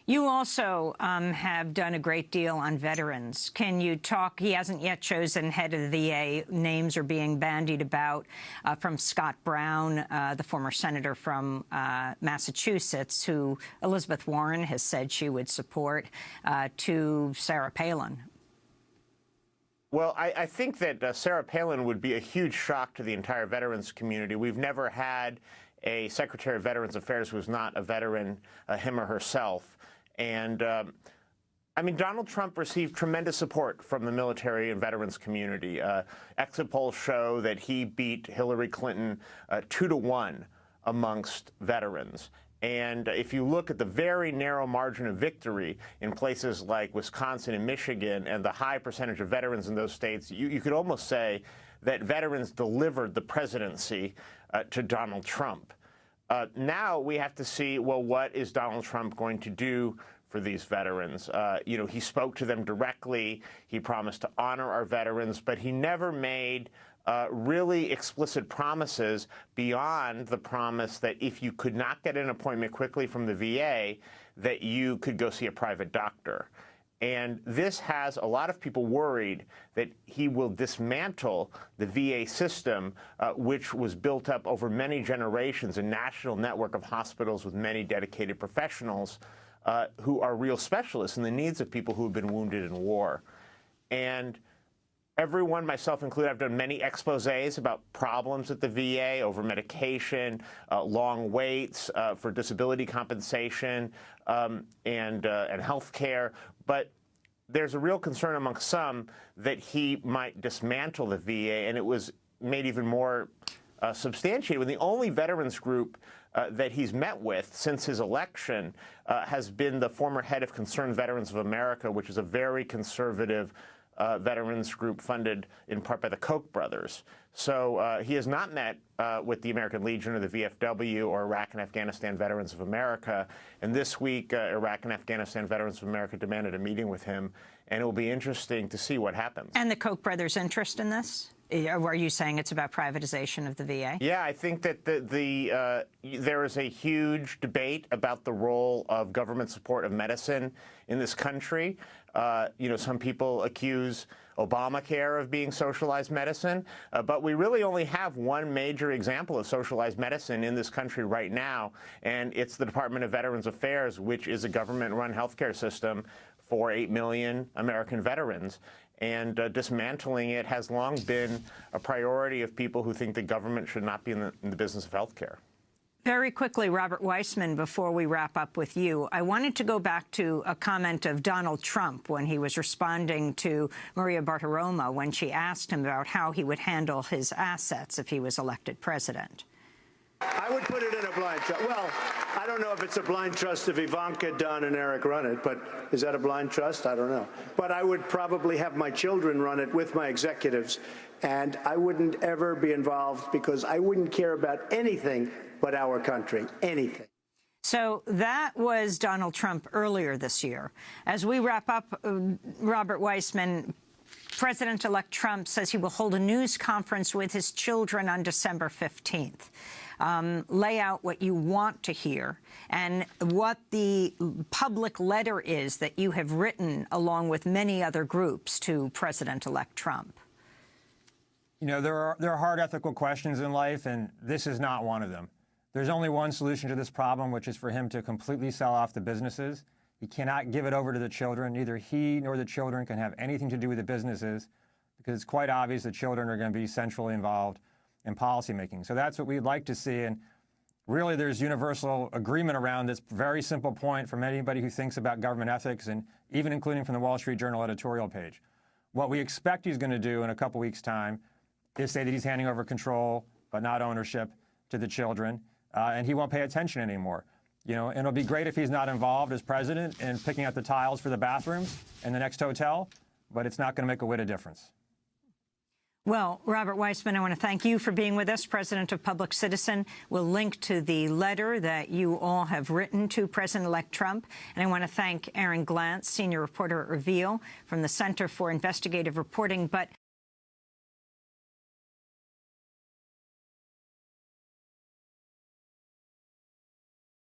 You also have done a great deal on veterans. Can you talk? He hasn't yet chosen head of the VA. Names are being bandied about from Scott Brown, the former senator from Massachusetts, who Elizabeth Warren has said she would support, to Sarah Palin. Well, I think that Sarah Palin would be a huge shock to the entire veterans community. We've never had a Secretary of Veterans Affairs who's not a veteran, him or herself. And, I mean, Donald Trump received tremendous support from the military and veterans community. Exit polls show that he beat Hillary Clinton 2-1 amongst veterans. And if you look at the very narrow margin of victory in places like Wisconsin and Michigan and the high percentage of veterans in those states, you could almost say that veterans delivered the presidency to Donald Trump. Now we have to see, well, what is Donald Trump going to do for these veterans? You know, he spoke to them directly. He promised to honor our veterans, but he never made really explicit promises beyond the promise that if you could not get an appointment quickly from the VA, that you could go see a private doctor. And this has a lot of people worried that he will dismantle the VA system, which was built up over many generations, a national network of hospitals with many dedicated professionals who are real specialists in the needs of people who have been wounded in war. And everyone, myself included, I've done many exposés about problems at the VA over medication, long waits for disability compensation, and health care. But there's a real concern among some that he might dismantle the VA, and it was made even more substantiated when the only veterans group that he's met with since his election has been the former head of Concerned Veterans of America, which is a very conservative veterans group funded in part by the Koch brothers. So he has not met with the American Legion or the VFW or Iraq and Afghanistan Veterans of America. And this week, Iraq and Afghanistan Veterans of America demanded a meeting with him. And it will be interesting to see what happens. And the Koch brothers' interest in this? Or are you saying it's about privatization of the VA? Yeah, I think that there is a huge debate about the role of government support of medicine in this country. You know, some people accuse Obamacare of being socialized medicine, but we really only have one major example of socialized medicine in this country right now, and it's the Department of Veterans Affairs, which is a government-run healthcare system for 8 million American veterans. And dismantling it has long been a priority of people who think the government should not be in the business of healthcare. Very quickly, Robert Weissman, before we wrap up with you, I wanted to go back to a comment of Donald Trump when he was responding to Maria Bartiromo when she asked him about how he would handle his assets if he was elected president. I would put it in a blind trust. Well, I don't know if it's a blind trust if Ivanka, Don, and Eric run it, but is that a blind trust? I don't know. But I would probably have my children run it with my executives, and I wouldn't ever be involved because I wouldn't care about anything but our country, anything. So that was Donald Trump earlier this year. As we wrap up, Robert Weissman, President-elect Trump says he will hold a news conference with his children on December 15th. Lay out what you want to hear and what the public letter is that you have written along with many other groups to President-elect Trump. You know, there are hard ethical questions in life, and this is not one of them. There's only one solution to this problem, which is for him to completely sell off the businesses. He cannot give it over to the children. Neither he nor the children can have anything to do with the businesses because it's quite obvious the children are going to be centrally involved in policymaking. So that's what we'd like to see. And really, there's universal agreement around this very simple point from anybody who thinks about government ethics, and even including from the Wall Street Journal editorial page. What we expect he's going to do in a couple weeks' time is say that he's handing over control, but not ownership, to the children, and he won't pay attention anymore. You know, and it'll be great if he's not involved as president in picking out the tiles for the bathrooms in the next hotel, but it's not going to make a whit of difference. Well, Robert Weissman, I want to thank you for being with us, President of Public Citizen. We'll link to the letter that you all have written to President-elect Trump. And I want to thank Aaron Glantz, senior reporter at Reveal from the Center for Investigative Reporting. But